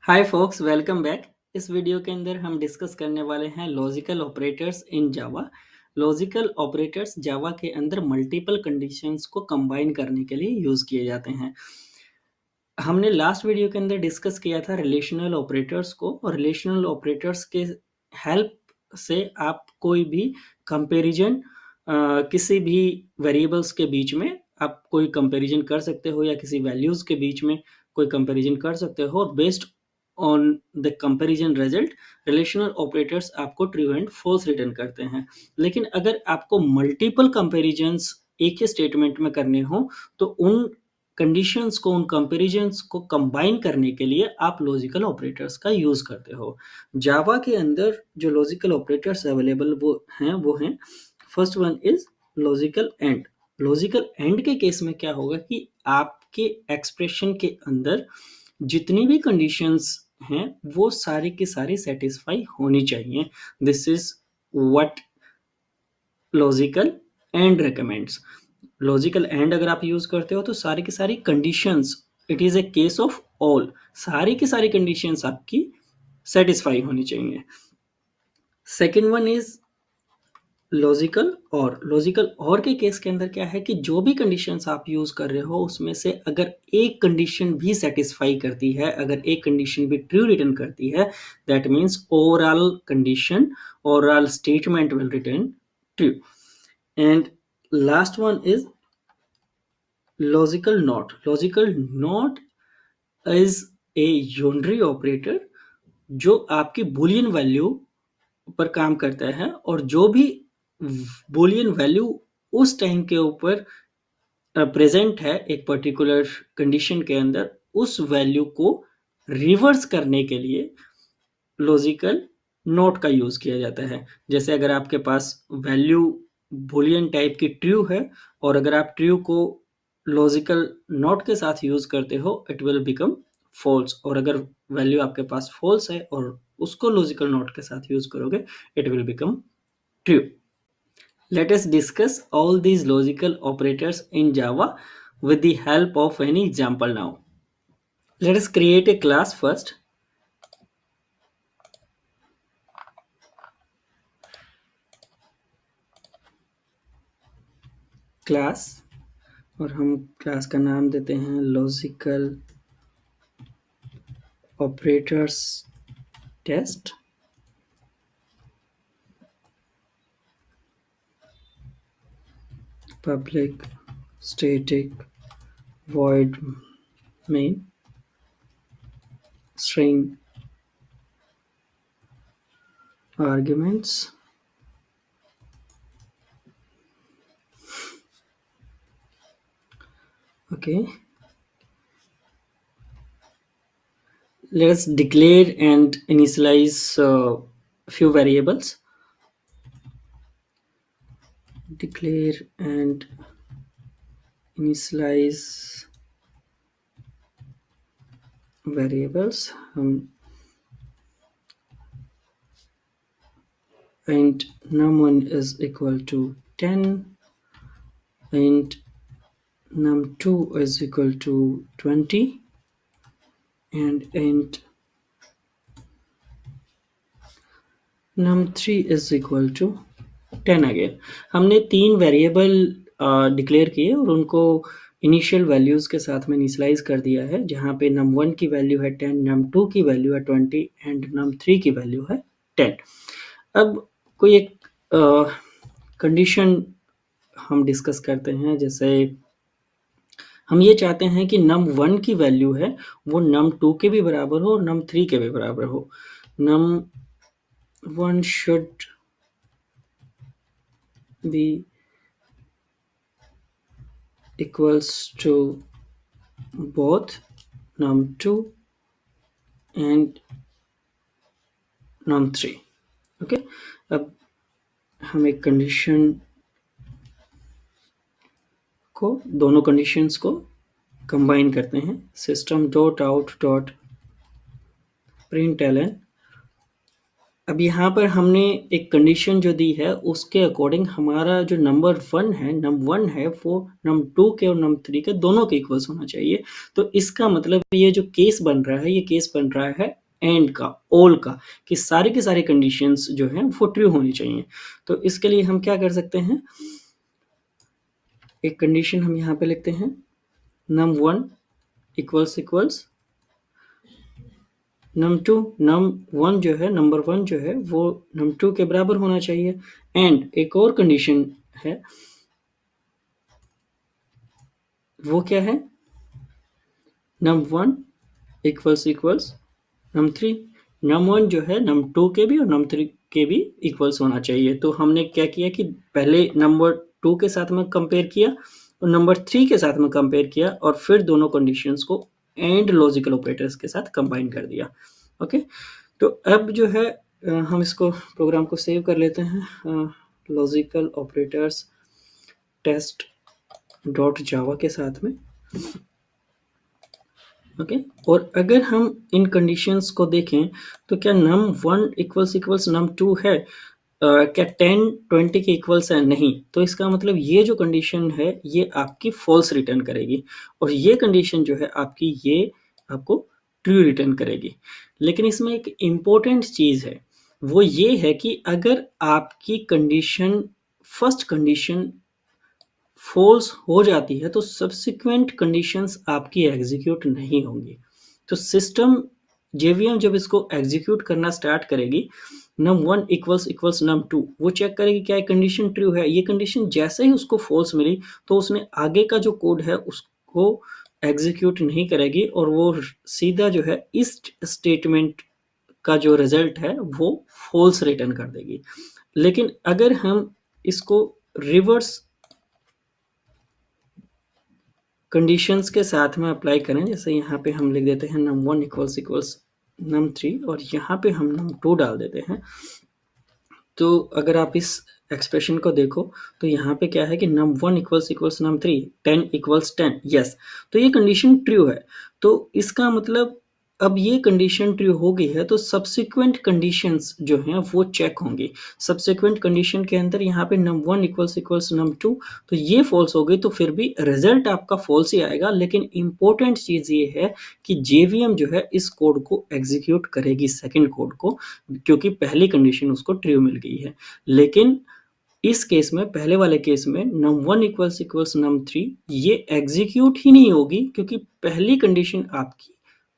हाय folks, welcome back. इस video के अंदर हम डिस्कस करने वाले हैं logical operators in Java. Logical operators Java के अंदर मल्टीपल कंडीशंस को कंबाइन करने के लिए यूज किए जाते हैं। हमने लास्ट वीडियो के अंदर डिस्कस किया था रिलेशनल ऑपरेटर्स को, और रिलेशनल ऑपरेटर्स के हेल्प से आप कोई भी कंपैरिजन किसी भी वेरिएबल्स के बीच में आप कोई कंपैरिजन कर सकते हो, या किसी वैल्यूज के बीच में कोई कंपैरिजन कर सकते हो, और based on the comparison result relational operators आपको ट्रू एंड फॉल्स रिटर्न करते हैं। लेकिन अगर आपको मल्टीपल कंपैरिजंस एक ही स्टेटमेंट में करने हो, तो उन कंडीशंस को, उन कंपैरिजंस को कंबाइन करने के लिए आप लॉजिकल ऑपरेटर्स का यूज करते हो। जावा के अंदर जो लॉजिकल ऑपरेटर्स अवेलेबल वो हैं first one is logical and. Logical and के केस में क्या होगा कि आपके एक्सप्रेशन के अंदर जितनी भी कंडीशंस हैं वो सारी की सारी सेटिस्फाई होनी चाहिए। This is what logical and recommends. Logical and अगर आप यूज करते हो तो सारी की सारी conditions, it is a case of all, सारी की सारी कंडीशंस आपकी सेटिस्फाई होनी चाहिए। सेकेंड वन इज लॉजिकल और के केस के अंदर क्या है कि जो भी कंडीशंस आप यूज कर रहे हो उसमें से अगर एक कंडीशन भी सेटिस्फाई करती है, अगर एक कंडीशन भी ट्रू रिटर्न करती है, that means overall statement will return true. And last one is logical not. Logical not is a unary operator जो आपकी बुलियन वैल्यू पर काम करता है, और जो भी बुलियन वैल्यू उस टाइम के ऊपर प्रेजेंट है एक पर्टिकुलर कंडीशन के अंदर, उस वैल्यू को रिवर्स करने के लिए लॉजिकल नॉट का यूज किया जाता है। जैसे अगर आपके पास वैल्यू बुलियन टाइप की ट्रू है, और अगर आप ट्रू को लॉजिकल नॉट के साथ यूज करते हो, इट विल बिकम फॉल्स। और अगर वैल्यू आपके पास फॉल्स है और उसको लॉजिकल नॉट के साथ यूज करोगे, it will become true. Let us discuss all these logical operators in Java with the help of any example now. Let us create a class first. Class, और हम class का नाम देते हैं logical operators test. Public static void main string arguments। Okay, let us declare and initialize few variables. Declare and initialize variables, and num1 is equal to 10, and num2 is equal to 20, and num3 is equal to 10 again. हमने 3 variable declare किए और उनको initial values के साथ में initialise कर दिया है, जहाँ पे num1 की वैल्यू है 10, num2 की वैल्यू है 20 एंड num3 की वैल्यू है 10। अब कोई एक कंडीशन हम डिस्कस करते हैं। जैसे हम ये चाहते हैं कि num1 की वैल्यू है वो num2 के भी बराबर हो और num3 के भी बराबर हो। num1 should be equals to both num2 and num3। Okay, अब हम एक कंडीशन को, दोनों कंडीशंस को कंबाइन करते हैं। system.out.println अब यहाँ पर हमने एक कंडीशन जो दी है उसके अकॉर्डिंग हमारा जो नंबर 1 है, वो नंबर 2 के और नंबर 3 के दोनों के इक्वल्स होना चाहिए। तो इसका मतलब ये जो केस बन रहा है, ये केस बन रहा है एंड का, ऑल का, कि सारी की सारी कंडीशंस जो हैं वो ट्रू होनी चाहिए। तो इसके लिए हम क्या कर सकते हैं, एक कंडीशन हम यहाँ पे लिखते हैं, num1 इक्वल्स नंबर 1 जो है वो नंबर 2 के बराबर होना चाहिए। एंड एक और कंडीशन है, वो क्या है, num1 इक्वल्स num3। num1 जो है नंबर 2 के भी और नंबर 3 के भी इक्वल्स होना चाहिए। तो हमने क्या किया कि पहले नंबर 2 के साथ में कंपेयर किया और नंबर 3 के साथ में कंपेयर किया और फिर दोनों कंडीशंस को एंड लॉजिकल ऑपरेटर्स के साथ कंबाइन कर दिया। ओके, तो अब जो है हम इसको प्रोग्राम को सेव कर लेते हैं logical operators test dot Java के साथ में। ओके, और अगर हम इन कंडीशंस को देखें तो क्या num1 इक्वल्स num2 है, क्या 10 20 के इक्वल्स है, नहीं। तो इसका मतलब ये जो कंडीशन है ये आपकी फॉल्स रिटर्न करेगी और ये कंडीशन जो है आपकी, ये आपको ट्रू रिटर्न करेगी। लेकिन इसमें एक इम्पोर्टेंट चीज है, वो ये है कि अगर आपकी कंडीशन, फर्स्ट कंडीशन फॉल्स हो जाती है तो सब्सिक्वेंट कंडीशंस आपकी एग्जीक्यूट नहीं होंगी। तो सिस्टम, जेवीएम जब इसको एग्जीक्यूट करना स्टार्ट करेगी, num1 इक्वल्स num2, वो चेक करेगी क्या कंडीशन ट्रू है। ये कंडीशन जैसे ही उसको फॉल्स मिली तो उसने आगे का जो कोड है उसको एग्जीक्यूट नहीं करेगी और वो सीधा जो है इस स्टेटमेंट का जो रिजल्ट है वो फॉल्स रिटर्न कर देगी। लेकिन अगर हम इसको रिवर्स कंडीशंस के साथ में अप्लाई करें, जैसे यहाँ पे हम लिख देते हैं num1 इक्वल्स num3 और यहाँ पे हम num2 डाल देते हैं। तो अगर आप इस एक्सप्रेशन को देखो तो यहाँ पे क्या है कि num1 equals num3, 10 equals 10, yes. तो ये कंडीशन ट्रू है। तो इसका मतलब अब ये कंडीशन ट्रू हो गई है तो सब्सिक्वेंट कंडीशंस जो हैं वो चेक होंगी। सब्सिक्वेंट कंडीशन के अंदर यहाँ पे num1 इक्वल्स num2, तो ये फॉल्स हो गई तो फिर भी रिजल्ट आपका फॉल्स ही आएगा। लेकिन इंपॉर्टेंट चीज ये है कि जेवीएम जो है इस कोड को एग्जीक्यूट करेगी, सेकंड कोड को, क्योंकि पहली कंडीशन उसको ट्रू मिल गई है। लेकिन इस केस में, पहले वाले केस में num1 इक्वल्स num3 ये एग्जीक्यूट ही नहीं होगी क्योंकि पहली कंडीशन आपकी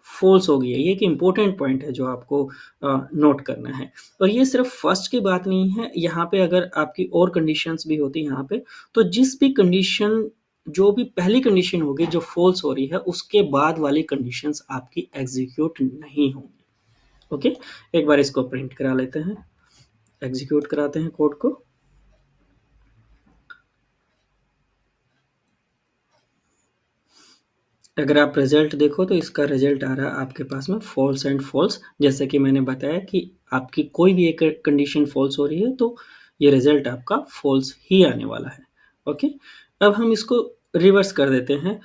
फॉल्स हो गई है। ये एक इंपॉर्टेंट पॉइंट है जो आपको नोट करना है। और ये सिर्फ फर्स्ट की बात नहीं है, यहाँ पे अगर आपकी और कंडीशंस भी होती यहाँ पे, तो जिस भी कंडीशन, जो भी पहली कंडीशन होगी जो फॉल्स हो रही है उसके बाद वाली कंडीशंस आपकी एग्जीक्यूट नहीं होंगी। ओके, एक बार इसको प्रिंट करा लेते हैं, एग्जीक्यूट कराते हैं कोड को। अगर आप रिजल्ट देखो तो इसका रिजल्ट आ रहा है आपके पास में फॉल्स एंड फॉल्स। जैसे कि मैंने बताया कि आपकी कोई भी एक कंडीशन फॉल्स हो रही है तो ये रिजल्ट आपका फॉल्स ही आने वाला है। ओके, अब हम इसको रिवर्स कर देते हैं,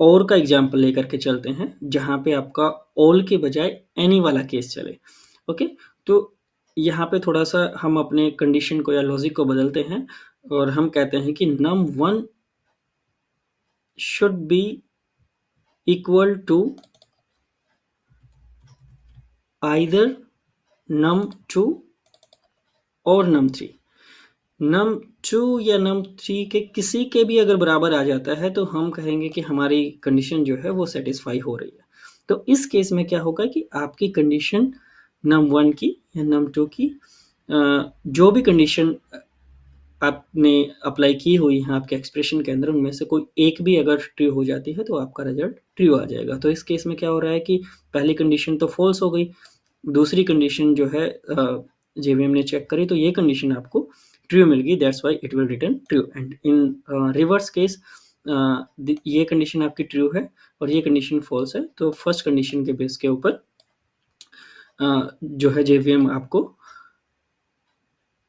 और का एग्जाम्पल लेकर के चलते हैं जहां पे आपका ऑल के बजाय एनी वाला केस चले। ओके, तो यहाँ पे थोड़ा सा हम अपने कंडीशन को या लॉजिक को बदलते हैं और हम कहते हैं कि num1 should be equal to either num2 और num3। num2 या num3 के किसी के भी अगर बराबर आ जाता है तो हम कहेंगे कि हमारी कंडीशन जो है वो सेटिस्फाई हो रही है। तो इस केस में क्या होगा कि आपकी कंडीशन num1 की या num2 की, जो भी कंडीशन आपने अप्लाई की हुई है आपके एक्सप्रेशन के अंदर, उनमें से कोई एक भी अगर ट्रू हो जाती है तो आपका रिजल्ट ट्रू आ जाएगा। तो इस केस में क्या हो रहा है कि पहली कंडीशन तो फॉल्स हो गई, दूसरी कंडीशन जो है जेवीएम ने चेक करी तो ये कंडीशन आपको ट्रू मिल गई, that's why it will return true. And in reverse case ये कंडीशन आपकी ट्रू है और ये कंडीशन फॉल्स है, तो फर्स्ट कंडीशन के बेस के ऊपर जो है जेवीएम आपको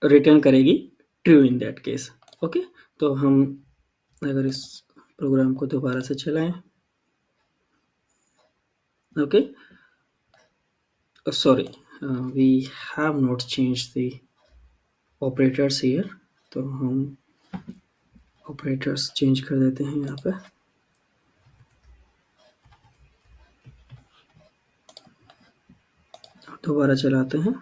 रिटर्न करेगी true in that case. Okay, तो हम अगर इस प्रोग्राम को दोबारा से चलाएं, okay, sorry, we have not changed the operators here, तो हम ऑपरेटर्स चेंज कर देते हैं यहाँ पे। दोबारा चलाते हैं।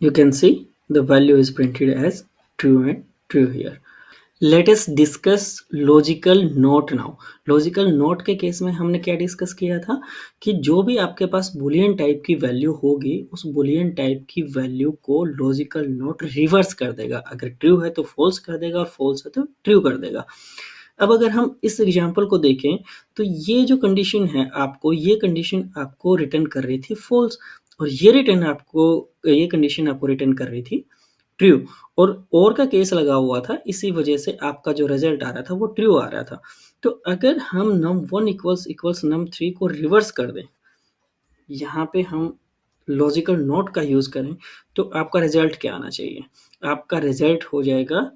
You can see the value is printed as true and true here. Let us discuss logical not now. Logical not के केस में हमने क्या डिस्कस किया था कि जो भी आपके पास बुलियन टाइप की वैल्यू होगी उस बुलियन टाइप की वैल्यू को लॉजिकल नॉट रिवर्स कर देगा। अगर ट्रू है तो फॉल्स कर देगा और फॉल्स है तो ट्रू कर देगा। अब अगर हम इस एग्जांपल को देखें तो ये जो कंडीशन है आपको, ये कंडीशन आपको रिटर्न कर रही थी फॉल्स और ये कंडीशन आपको रिटर्न कर रही थी ट्रू। और का केस लगा हुआ था, इसी वजह से आपका जो रिजल्ट आ रहा था वो ट्रू आ रहा था। तो अगर हम num1 इक्वल्स num3 को रिवर्स कर दें, यहाँ पे हम लॉजिकल नॉट का यूज करें तो आपका रिजल्ट क्या आना चाहिए? आपका रिजल्ट हो जाएगा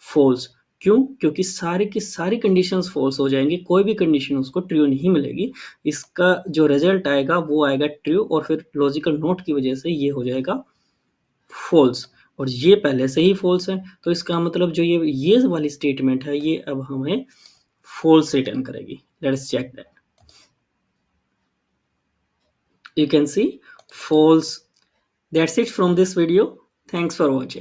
फॉल्स। क्यों? क्योंकि सारी की सारी कंडीशंस फॉल्स हो जाएंगी, कोई भी कंडीशन उसको ट्रू नहीं मिलेगी। इसका जो रिजल्ट आएगा वो आएगा ट्रू और फिर लॉजिकल नॉट की वजह से ये हो जाएगा फॉल्स और ये पहले से ही फॉल्स है। तो इसका मतलब जो ये वाली स्टेटमेंट है ये अब हमें फॉल्स रिटर्न करेगी। Let's check that. You can see false. That's it from this video. Thanks for watching.